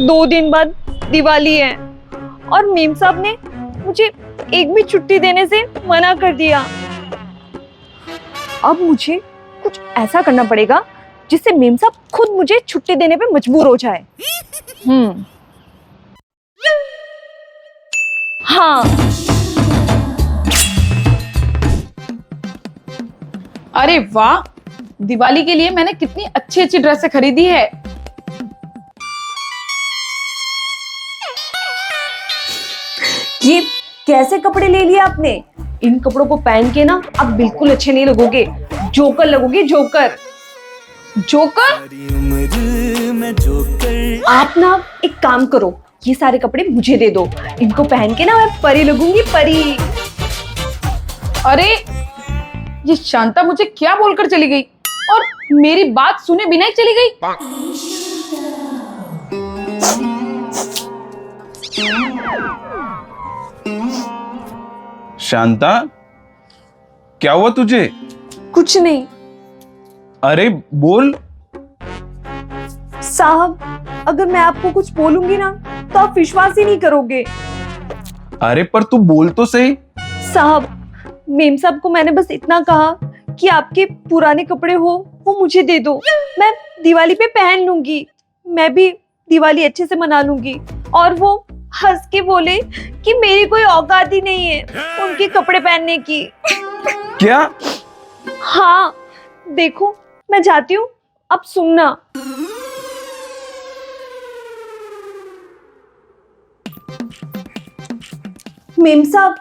दो दिन बाद दिवाली है और मेम साहब ने मुझे एक भी छुट्टी देने से मना कर दिया। अब मुझे कुछ ऐसा करना पड़ेगा जिससे मेम साहब खुद मुझे छुट्टी देने पे मजबूर हो जाए। हाँ, अरे वाह, दिवाली के लिए मैंने कितनी अच्छी अच्छी ड्रेसें खरीदी है। ये कैसे कपड़े ले लिए आपने? इन कपड़ों को पहन के ना आप बिल्कुल अच्छे नहीं लगोगे, जोकर लगोगे, जोकर। जोकर? आप ना एक काम करो, ये सारे कपड़े मुझे दे दो, इनको पहन के ना मैं परी लगूंगी, परी। अरे ये शांता मुझे क्या बोलकर चली गई और मेरी बात सुने बिना ही चली गई। शांता, क्या हुआ तुझे? कुछ नहीं अरे बोल। साहब, अगर मैं आपको कुछ बोलूंगी ना तो आप विश्वास ही नहीं करोगे। अरे पर तू बोल तो सही। साहब, मेम साहब को मैंने बस इतना कहा कि आपके पुराने कपड़े हो वो मुझे दे दो, मैं दिवाली पे पहन लूंगी, मैं भी दिवाली अच्छे से मना लूंगी। और वो हंस के बोले कि मेरी कोई औकात ही नहीं है उनके कपड़े पहनने की। क्या? हाँ, देखो मैं जाती हूँ, अब सुनना। मेम साहब,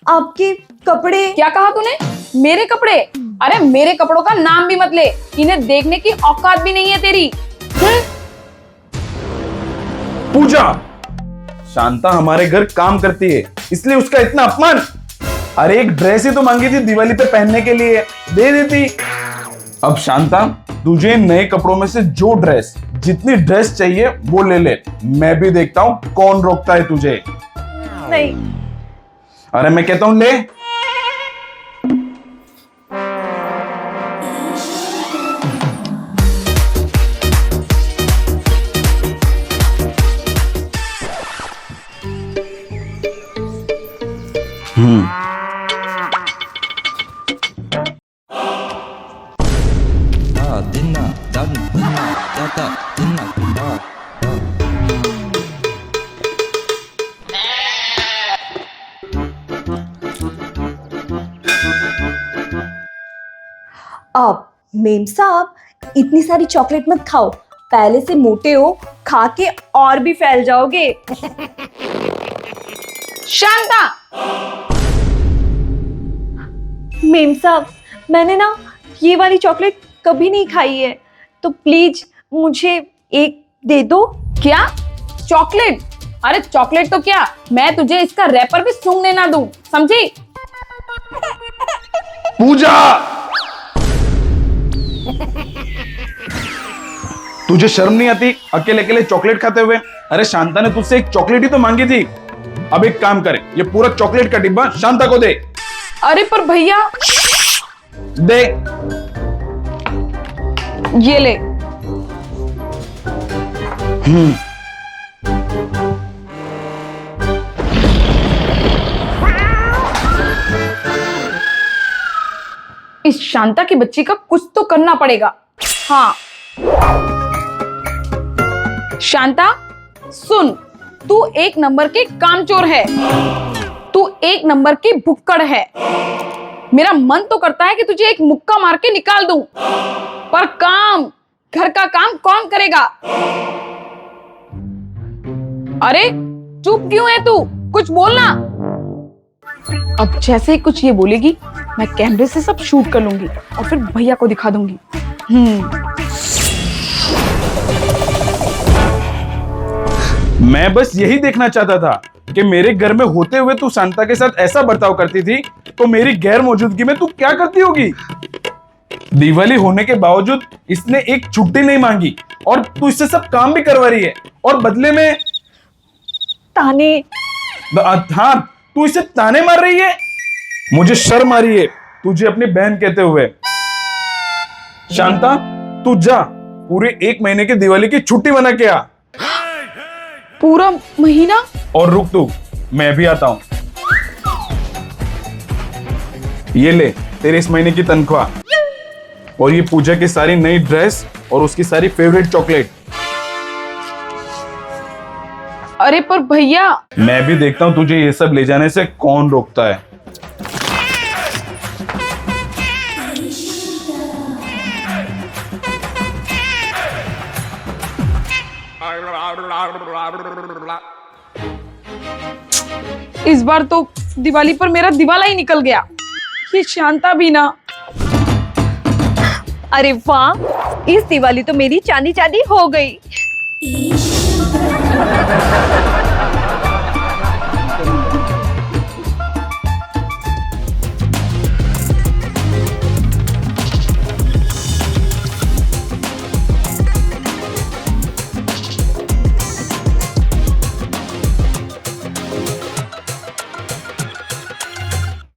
आपके कपड़े। क्या कहा तूने? मेरे कपड़े? अरे मेरे कपड़ों का नाम भी मत ले, इन्हें देखने की औकात भी नहीं है तेरी। पूजा, शांता हमारे घर काम करती है इसलिए उसका इतना अपमान। अरे एक ड्रेस ही तो मांगी थी दिवाली पे पहनने के लिए, दे देती। अब शांता, तुझे नए कपड़ों में से जो ड्रेस, जितनी ड्रेस चाहिए वो ले ले, मैं भी देखता हूं कौन रोकता है तुझे। नहीं। अरे मैं कहता हूं ले। अब मेम साहब, इतनी सारी चॉकलेट मत खाओ, पहले से मोटे हो, खा के और भी फैल जाओगे। शांता! मेम साहब, मैंने ना ये वाली चॉकलेट कभी नहीं खाई है, तो प्लीज मुझे एक दे दो। क्या? चॉकलेट? अरे चॉकलेट तो क्या, मैं तुझे इसका रैपर भी सूंघने ना दूं, समझी? पूजा, तुझे शर्म नहीं आती अकेले अकेले चॉकलेट खाते हुए? अरे शांता ने तुझसे एक चॉकलेट ही तो मांगी थी। अब एक काम करे, ये पूरा चॉकलेट का डिब्बा शांता को दे। अरे पर भैया। दे। ये ले। इस शांता की बच्ची का कुछ तो करना पड़ेगा। हाँ शांता, सुन, तू एक नंबर की कामचोर है, तू एक नंबर की भुक्कड़ है। मेरा मन तो करता है कि तुझे एक मुक्का मार के निकाल दूं, पर काम, घर का काम कौन करेगा? अरे चुप क्यों है तू? कुछ बोलना। अब जैसे ही कुछ ये बोलेगी, मैं कैमरे से सब शूट कर लूंगी और फिर भैया को दिखा दूंगी। मैं बस यही देखना चाहता था कि मेरे घर में होते हुए तू शांता के साथ ऐसा बर्ताव करती थी, तो मेरी गैर मौजूदगी में तू क्या करती होगी? दिवाली होने के बावजूद इसने एक छुट्टी नहीं मांगी और तू इससे सब काम भी करवा रही है, और बदले में ताने। हाँ, तू इसे ताने मार रही है। मुझे शर्म आ रही है तुझे अपनी बहन कहते हुए। शांता, तू जा, पूरे 1 महीने की दिवाली की छुट्टी बना के आ। पूरा महीना? और रुक तू, मैं भी आता हूं। ये ले तेरे इस महीने की तनख्वाह, और ये पूजा की सारी नई ड्रेस और उसकी सारी फेवरेट चॉकलेट। अरे पर भैया, मैं भी देखता हूं तुझे ये सब ले जाने से कौन रोकता है। इस बार तो दिवाली पर मेरा दिवाला ही निकल गया। ये शांता भी ना। अरे वाह, इस दिवाली तो मेरी चांदी चांदी हो गई।